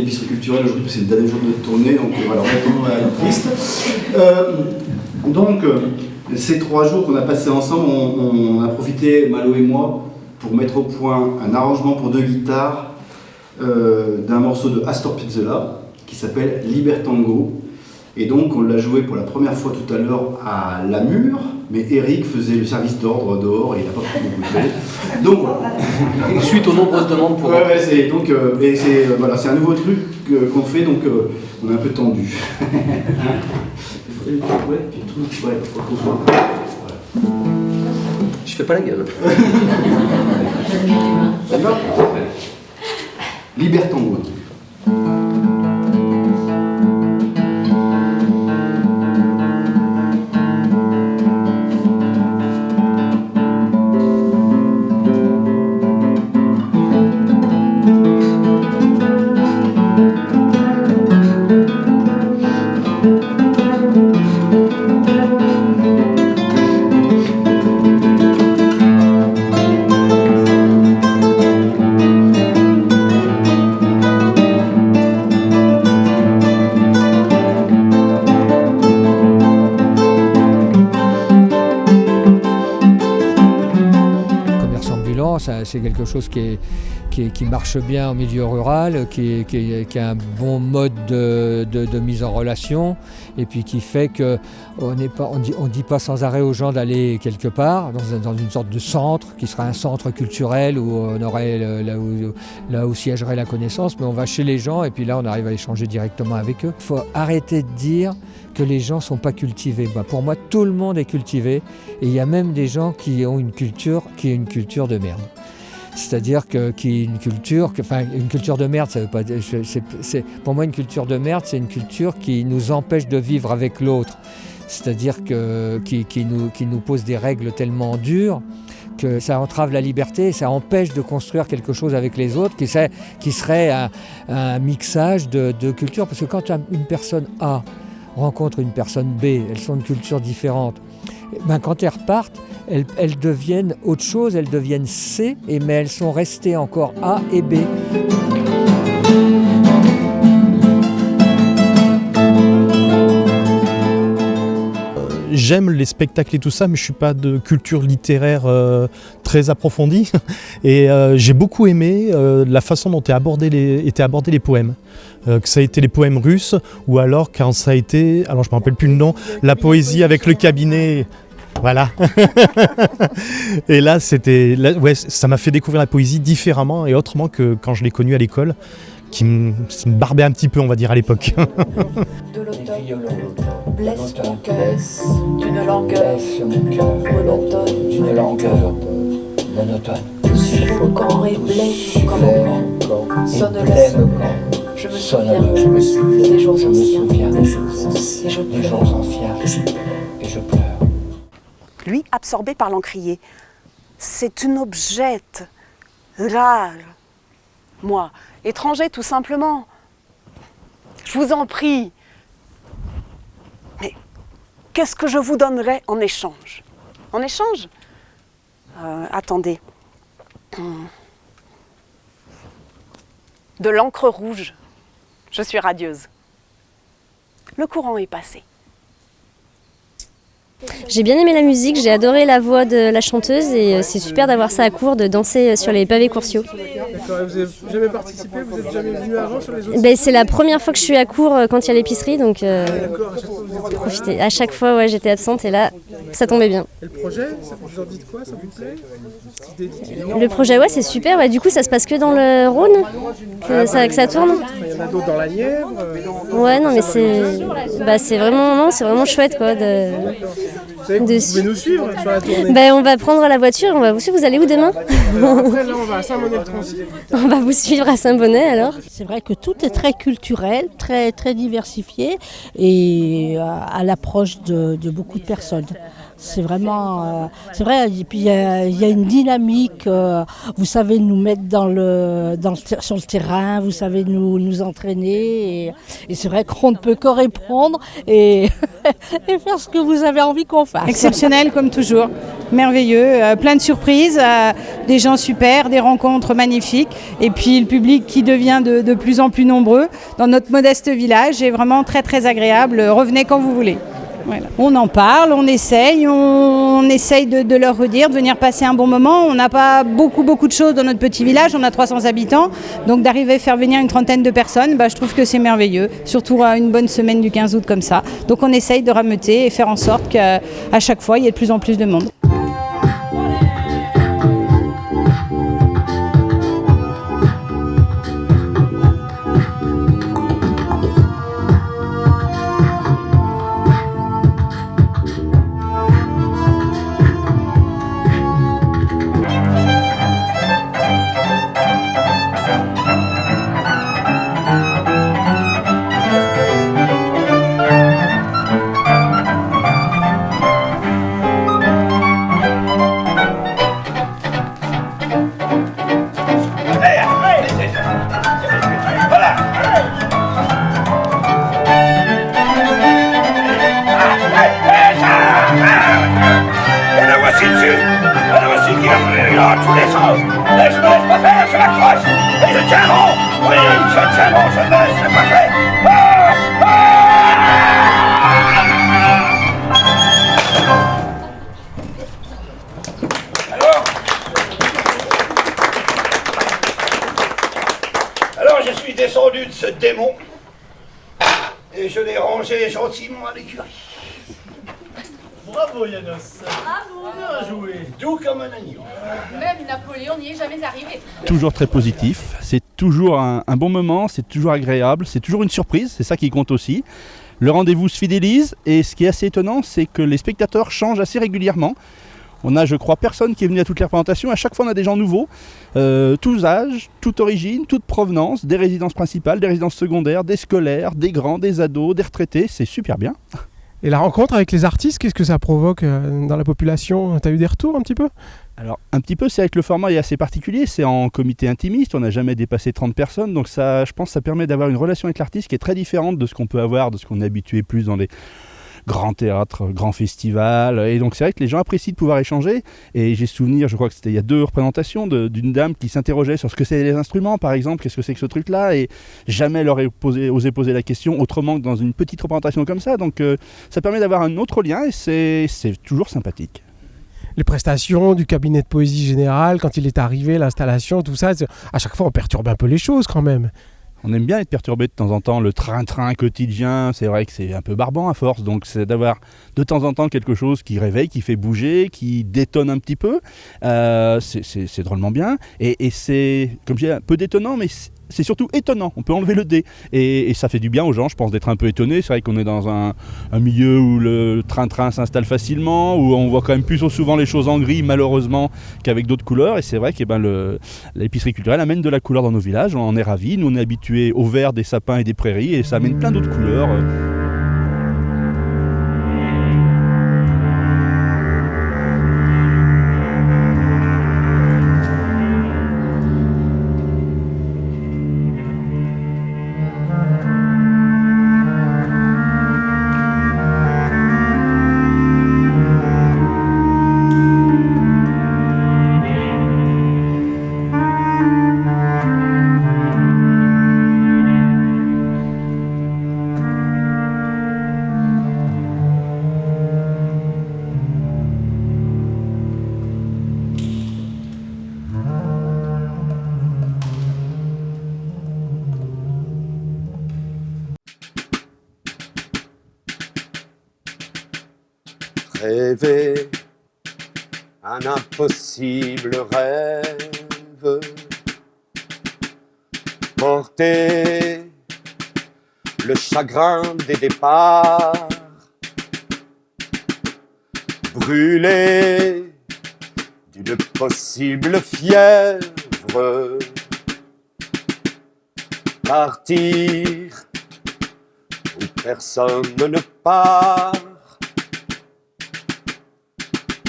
vie culturelle aujourd'hui, parce que c'est le dernier jour de tournée, donc voilà, on est triste. Donc, ces 3 jours qu'on a passés ensemble, on a profité, Malo et moi, pour mettre au point un arrangement pour 2 guitares d'un morceau de Astor Piazzolla qui s'appelle Libertango. Et donc on l'a joué pour la première fois tout à l'heure à Lamure, mais Eric faisait le service d'ordre dehors et il n'a pas pu beaucoup jouer. Donc voilà. Suite aux nombreuses demandes pour... Ouais, c'est donc voilà, c'est un nouveau truc qu'on fait, donc on est un peu tendu. Il faudrait une couette, puis le truc, ouais, faut qu'on soit. Voilà. Je fais pas la gueule. D'accord. Libertango. C'est quelque chose qui marche bien en milieu rural, qui a un bon mode de mise en relation, et puis qui fait qu'on dit pas sans arrêt aux gens d'aller quelque part, dans une sorte de centre, qui sera un centre culturel où on aurait là où siégerait la connaissance, mais on va chez les gens et puis là on arrive à échanger directement avec eux. Il faut arrêter de dire que les gens ne sont pas cultivés. Pour moi, tout le monde est cultivé, et il y a même des gens qui ont une culture qui est une culture de merde. C'est-à-dire une culture de merde, ça veut pas dire, pour moi une culture de merde, c'est une culture qui nous empêche de vivre avec l'autre. C'est-à-dire qui nous pose des règles tellement dures que ça entrave la liberté, ça empêche de construire quelque chose avec les autres, qui serait un mixage de cultures. Parce que quand une personne A rencontre une personne B, elles sont de cultures différentes, quand elles repartent, elles deviennent autre chose, elles deviennent C, mais elles sont restées encore A et B. J'aime les spectacles et tout ça, mais je ne suis pas de culture littéraire très approfondie. Et j'ai beaucoup aimé la façon dont étaient abordés les poèmes. Que ça a été les poèmes russes, ou alors quand ça a été, alors je ne me rappelle plus le nom, la poésie avec le cabinet. Voilà. Et là, ça m'a fait découvrir la poésie différemment et autrement que quand je l'ai connue à l'école, qui me barbait un petit peu, on va dire, à l'époque. De l'automne, blesse mon cœur d'une langueur monotone, d'une langueur monotone, suffocant et blême comme au vent, sonne le son. Je me souviens des jours anciens, des jours anciens, et je pleure. Lui, absorbé par l'encrier. C'est une objette rare. Moi, étranger tout simplement. Je vous en prie. Mais qu'est-ce que je vous donnerais en échange? En échange? Attendez. De l'encre rouge. Je suis radieuse. Le courant est passé. J'ai bien aimé la musique, j'ai adoré la voix de la chanteuse et c'est super d'avoir ça à Cours, de danser sur les pavés Coursiaux. D'accord, vous n'avez jamais participé, vous n'êtes jamais venu avant sur les autres? C'est la première fois que je suis à Cours quand il y a l'épicerie, donc d'accord, à chaque fois vous êtes profitez. À chaque fois, ouais, j'étais absente et là, ça tombait bien. Et le projet, vous en dites quoi? Ça vous plaît? Le projet, ouais, c'est super. Ouais, du coup, ça se passe que dans le Rhône que ça tourne. Il y en a d'autres dans la Nièvre. Ouais, non, mais c'est vraiment chouette, quoi. Vous pouvez nous suivre sur la tournée? On va prendre la voiture, on va vous suivre. Vous allez où demain? Après, là, on va à Saint-Bonnet-le-Trancy. On va vous suivre à Saint-Bonnet, alors. C'est vrai que tout est très culturel, très, très diversifié et à l'approche de beaucoup de personnes. C'est vraiment, c'est vrai. Et puis il y a une dynamique. Vous savez nous mettre sur le terrain, vous savez nous entraîner. Et c'est vrai qu'on ne peut que répondre et, et faire ce que vous avez envie qu'on fasse. Exceptionnel comme toujours, merveilleux, plein de surprises, des gens super, des rencontres magnifiques et puis le public qui devient de plus en plus nombreux dans notre modeste village est vraiment très très agréable. Revenez quand vous voulez. Voilà. On en parle, on essaye de leur redire, de venir passer un bon moment. On n'a pas beaucoup de choses dans notre petit village, on a 300 habitants, donc d'arriver à faire venir une trentaine de personnes, je trouve que c'est merveilleux, surtout à une bonne semaine du 15 août comme ça. Donc on essaye de rameuter et faire en sorte qu'à chaque fois, il y ait de plus en plus de monde. Alors je suis descendu de ce démon et je l'ai rangé gentiment à l'écurie. Bravo Yanos. Bravo. Bien joué. Doux comme un agneau. Même Napoléon n'y est jamais arrivé. Toujours très positif, c'est toujours un bon moment, c'est toujours agréable, c'est toujours une surprise, c'est ça qui compte aussi. Le rendez-vous se fidélise et ce qui est assez étonnant, c'est que les spectateurs changent assez régulièrement. On a, je crois, personne qui est venu à toutes les représentations. À chaque fois, on a des gens nouveaux, tous âges, toute origine, toute provenance, des résidences principales, des résidences secondaires, des scolaires, des grands, des ados, des retraités. C'est super bien. Et la rencontre avec les artistes, qu'est-ce que ça provoque dans la population? T'as eu des retours un petit peu? Alors, un petit peu, c'est avec le format est assez particulier. C'est en comité intimiste, on n'a jamais dépassé 30 personnes. Donc ça, je pense que ça permet d'avoir une relation avec l'artiste qui est très différente de ce qu'on peut avoir, de ce qu'on est habitué plus dans les grands théâtres, grands festivals. Et donc c'est vrai que les gens apprécient de pouvoir échanger. Et j'ai souvenir, je crois que c'était il y a 2 représentations, d'une dame qui s'interrogeait sur ce que c'est les instruments, par exemple, qu'est-ce que c'est que ce truc-là, et jamais elle aurait osé poser la question autrement que dans une petite représentation comme ça. Donc ça permet d'avoir un autre lien et c'est toujours sympathique. Les prestations du cabinet de poésie générale, quand il est arrivé, l'installation, tout ça, à chaque fois on perturbe un peu les choses quand même. On aime bien être perturbé de temps en temps, le train-train quotidien, c'est vrai que c'est un peu barbant à force, donc c'est d'avoir de temps en temps quelque chose qui réveille, qui fait bouger, qui détonne un petit peu, c'est drôlement bien, et c'est, comme je dis, un peu détonnant, mais c'est surtout étonnant, on peut enlever le dé, et ça fait du bien aux gens, je pense, d'être un peu étonné. C'est vrai qu'on est dans un milieu où le train-train s'installe facilement, où on voit quand même plus souvent les choses en gris, malheureusement, qu'avec d'autres couleurs, et c'est vrai que l'épicerie culturelle amène de la couleur dans nos villages, on en est ravis, nous on est habitués au vert des sapins et des prairies, et ça amène plein d'autres couleurs. Rêver un impossible rêve, porter le chagrin des départs, brûler d'une possible fièvre, partir où personne ne part,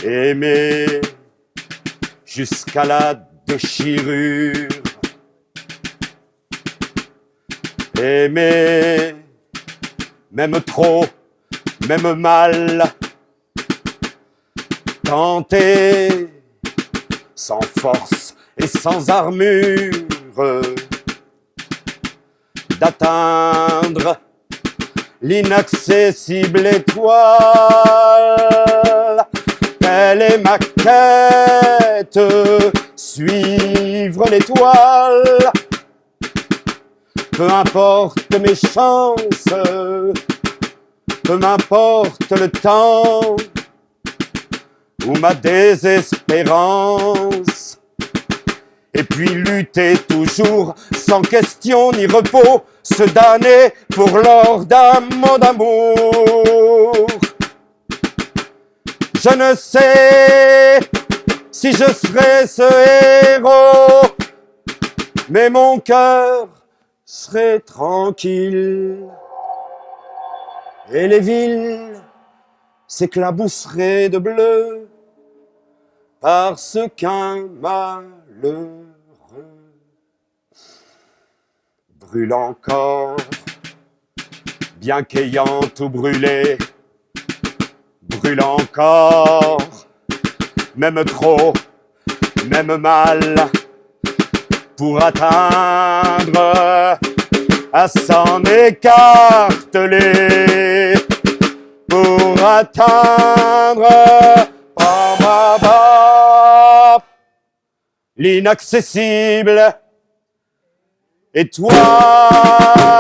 aimer jusqu'à la déchirure, aimer même trop, même mal, tenter sans force et sans armure d'atteindre l'inaccessible étoile. Telle est ma quête, suivre l'étoile. Peu importe mes chances, peu m'importe le temps ou ma désespérance. Et puis lutter toujours, sans question ni repos, se damner pour l'or d'un mot d'amour. Je ne sais si je serai ce héros, mais mon cœur serait tranquille. Et les villes s'éclabousseraient de bleu, parce qu'un malheureux brûle encore, bien qu'ayant tout brûlé, brûle encore, même trop, même mal, pour atteindre à s'en écarteler, pour atteindre l'inaccessible étoile.